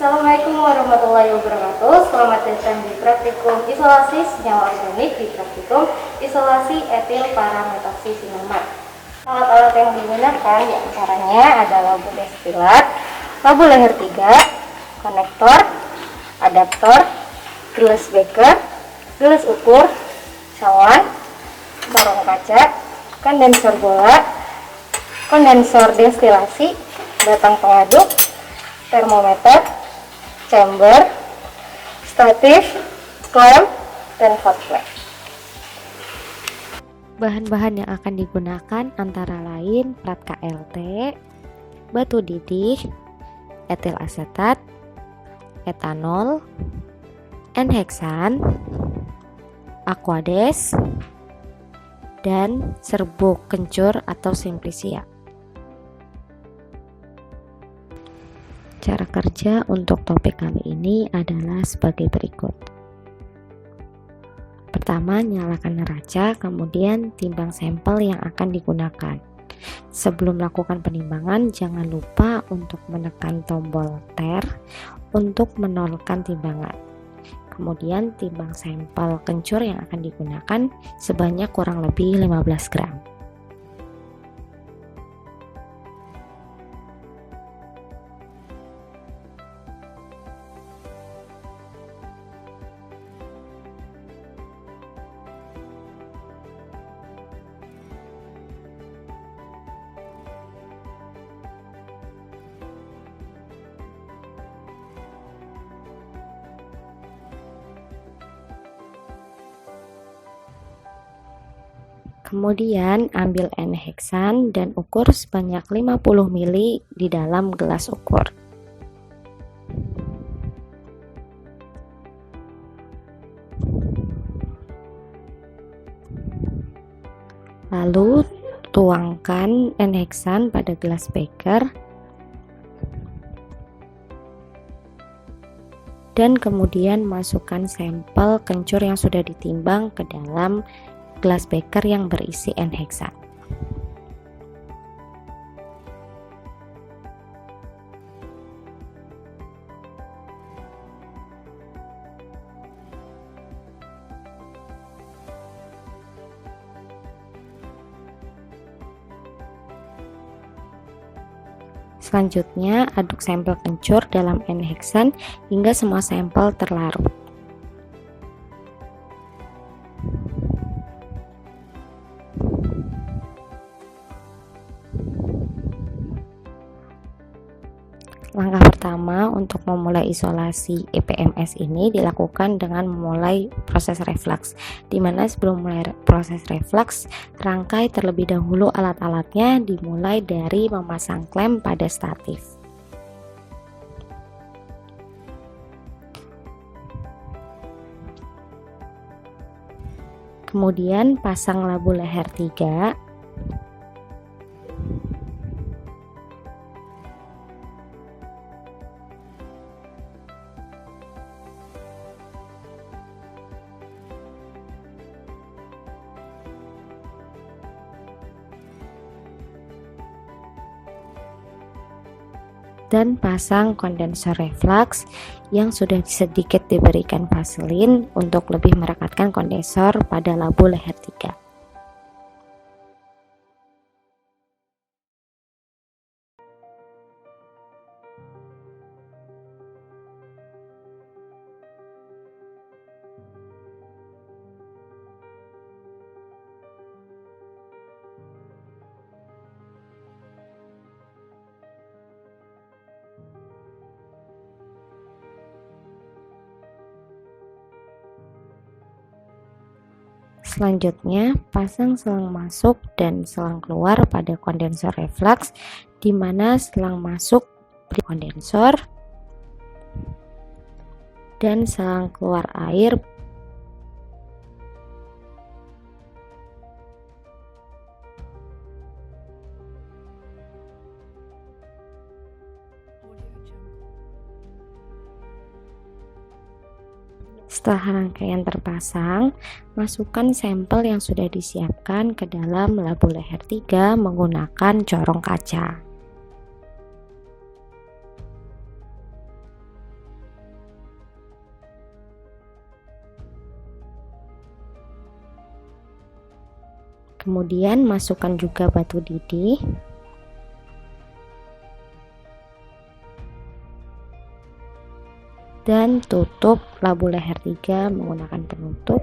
Assalamualaikum warahmatullahi wabarakatuh. Selamat datang di praktikum isolasi senyawa organik di praktikum isolasi etil parametoksisinamat. Alat-alat yang digunakan diantaranya adalah labu destilat, labu leher 3, konektor, adaptor, gelas beker, gelas ukur, cawan, sarung kaca, kondensor bola, kondensor destilasi, batang pengaduk, termometer, chamber, statif, clamp, dan hot plate. Bahan-bahan yang akan digunakan antara lain plat KLT, batu didih, etil asetat, etanol, N-heksan, aquades, dan serbuk kencur atau simplicia. Cara kerja untuk topik kali ini adalah sebagai berikut. Pertama, nyalakan neraca, kemudian timbang sampel yang akan digunakan. Sebelum melakukan penimbangan, jangan lupa untuk menekan tombol ter untuk menolkan timbangan. Kemudian timbang sampel kencur yang akan digunakan sebanyak kurang lebih 15 gram. Kemudian ambil N-heksan dan ukur sebanyak 50 ml di dalam gelas ukur. Lalu tuangkan N-heksan pada gelas beker dan kemudian masukkan sampel kencur yang sudah ditimbang ke dalam gelas beker yang berisi N-heksan. Selanjutnya, aduk sampel kencur dalam N-heksan hingga semua sampel terlarut. Langkah pertama untuk memulai isolasi EPMS ini dilakukan dengan memulai proses reflux, di mana sebelum mulai proses reflux, rangkai terlebih dahulu alat-alatnya dimulai dari memasang klem pada statif. Kemudian pasang labu leher 3, dan pasang kondensor reflux yang sudah sedikit diberikan vaselin untuk lebih merekatkan kondensor pada labu leher 3. Selanjutnya, pasang selang masuk dan selang keluar pada kondensor reflux, di mana selang masuk di kondensor dan selang keluar air Setelah rangkaian terpasang, masukkan sampel yang sudah disiapkan ke dalam labu leher 3 menggunakan corong kaca. Kemudian masukkan juga batu didih. Dan tutup labu leher 3 menggunakan penutup,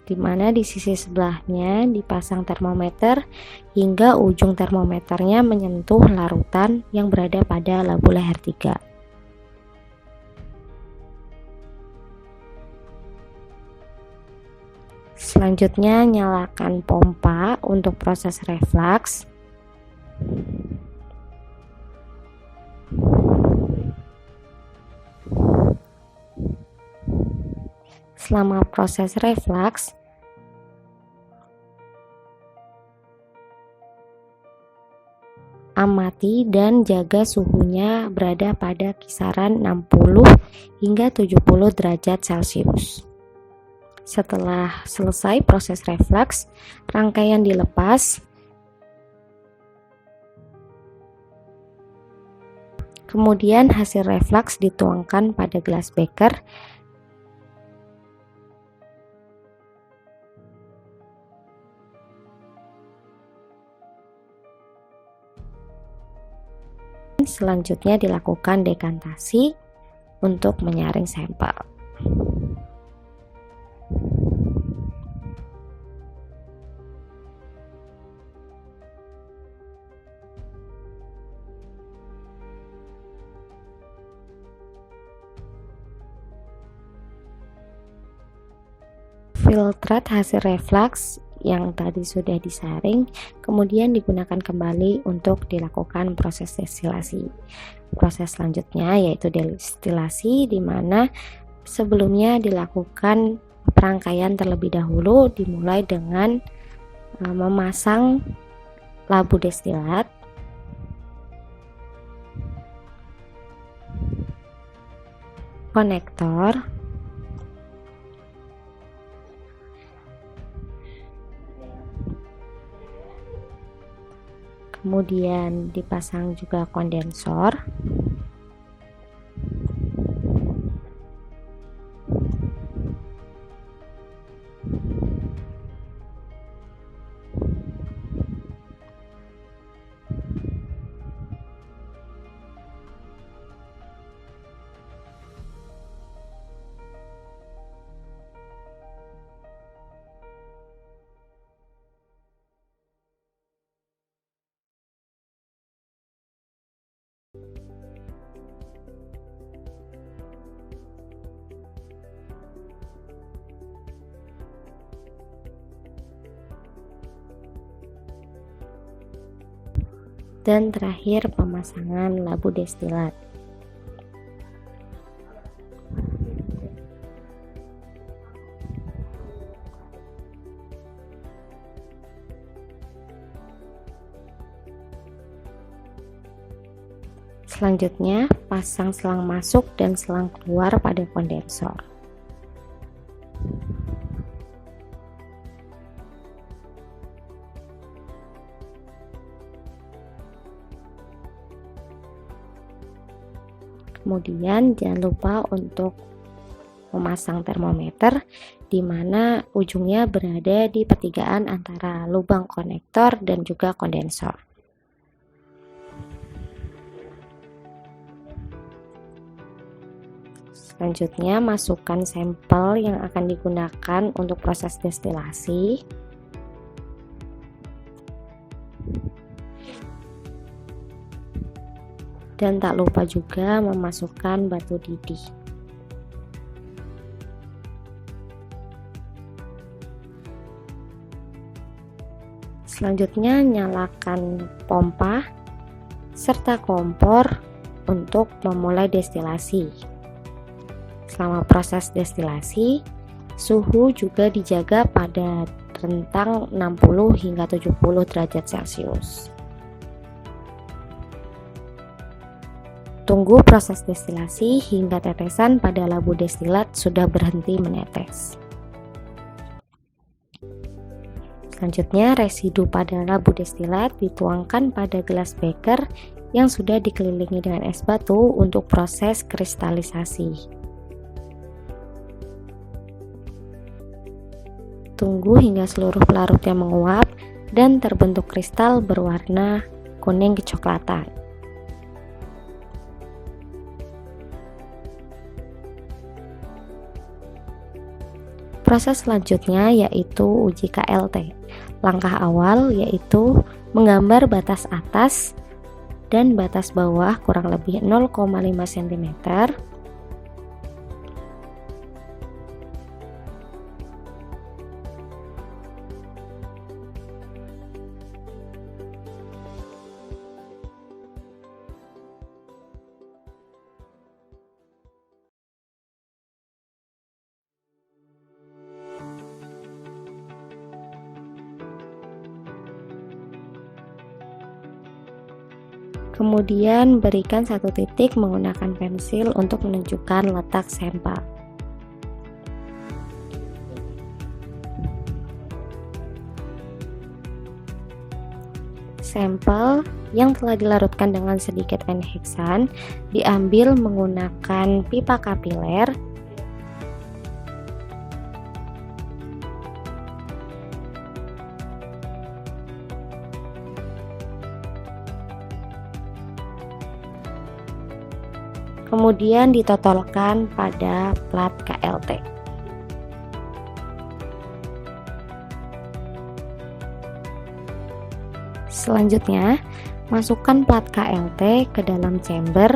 dimana di sisi sebelahnya dipasang termometer hingga ujung termometernya menyentuh larutan yang berada pada labu leher 3. Selanjutnya nyalakan pompa untuk proses reflux. Selama proses reflux, amati dan jaga suhunya berada pada kisaran 60 hingga 70 derajat Celcius. Setelah selesai proses reflux, rangkaian dilepas. Kemudian hasil reflux dituangkan pada gelas beker. Selanjutnya dilakukan dekantasi untuk menyaring sampel. Filtrat hasil reflux yang tadi sudah disaring kemudian digunakan kembali untuk dilakukan proses destilasi. Proses selanjutnya yaitu destilasi, di mana sebelumnya dilakukan perangkaian terlebih dahulu, dimulai dengan memasang labu destilat, konektor, kemudian dipasang juga kondensor, dan terakhir pemasangan labu destilat. Selanjutnya, pasang selang masuk dan selang keluar pada kondensor. Kemudian jangan lupa untuk memasang termometer, di mana ujungnya berada di pertigaan antara lubang konektor dan juga kondensor. Selanjutnya, masukkan sampel yang akan digunakan untuk proses destilasi. Dan tak lupa juga memasukkan batu didih. Selanjutnya, nyalakan pompa serta kompor untuk memulai destilasi. Selama proses destilasi, suhu juga dijaga pada rentang 60 hingga 70 derajat Celcius. Tunggu proses destilasi hingga tetesan pada labu destilat sudah berhenti menetes. Selanjutnya, residu pada labu destilat dituangkan pada gelas beker yang sudah dikelilingi dengan es batu untuk proses kristalisasi. tunggu hingga seluruh pelarutnya menguap dan terbentuk kristal berwarna kuning kecoklatan. Proses selanjutnya yaitu uji KLT. Langkah awal yaitu menggambar batas atas dan batas bawah kurang lebih 0,5 cm. Kemudian berikan satu titik menggunakan pensil untuk menunjukkan letak sampel. Sampel yang telah dilarutkan dengan sedikit N-heksan diambil menggunakan pipa kapiler. Kemudian ditotolkan pada plat KLT. Selanjutnya, masukkan plat KLT ke dalam chamber.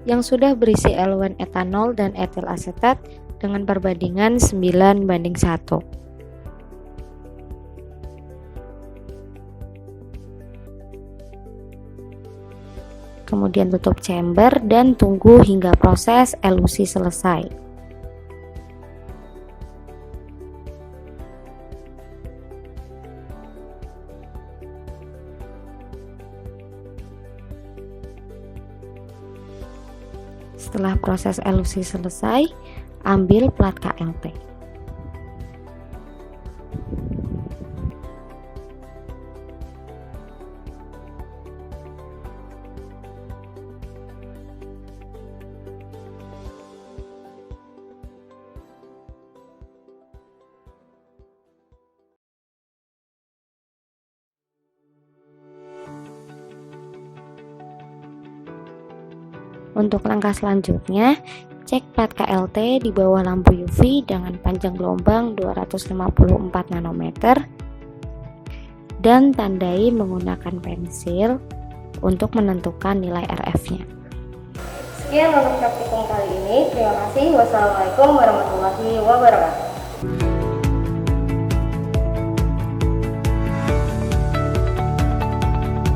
Yang sudah berisi eluen etanol dan etil asetat dengan perbandingan 9:1. Kemudian tutup chamber dan tunggu hingga proses elusi selesai. Setelah proses elusi selesai, ambil plat KLT. Untuk langkah selanjutnya, cek plat KLT di bawah lampu UV dengan panjang gelombang 254 nanometer dan tandai menggunakan pensil untuk menentukan nilai RF-nya. Sekian untuk praktikum kali ini. Terima kasih. Wassalamualaikum warahmatullahi wabarakatuh.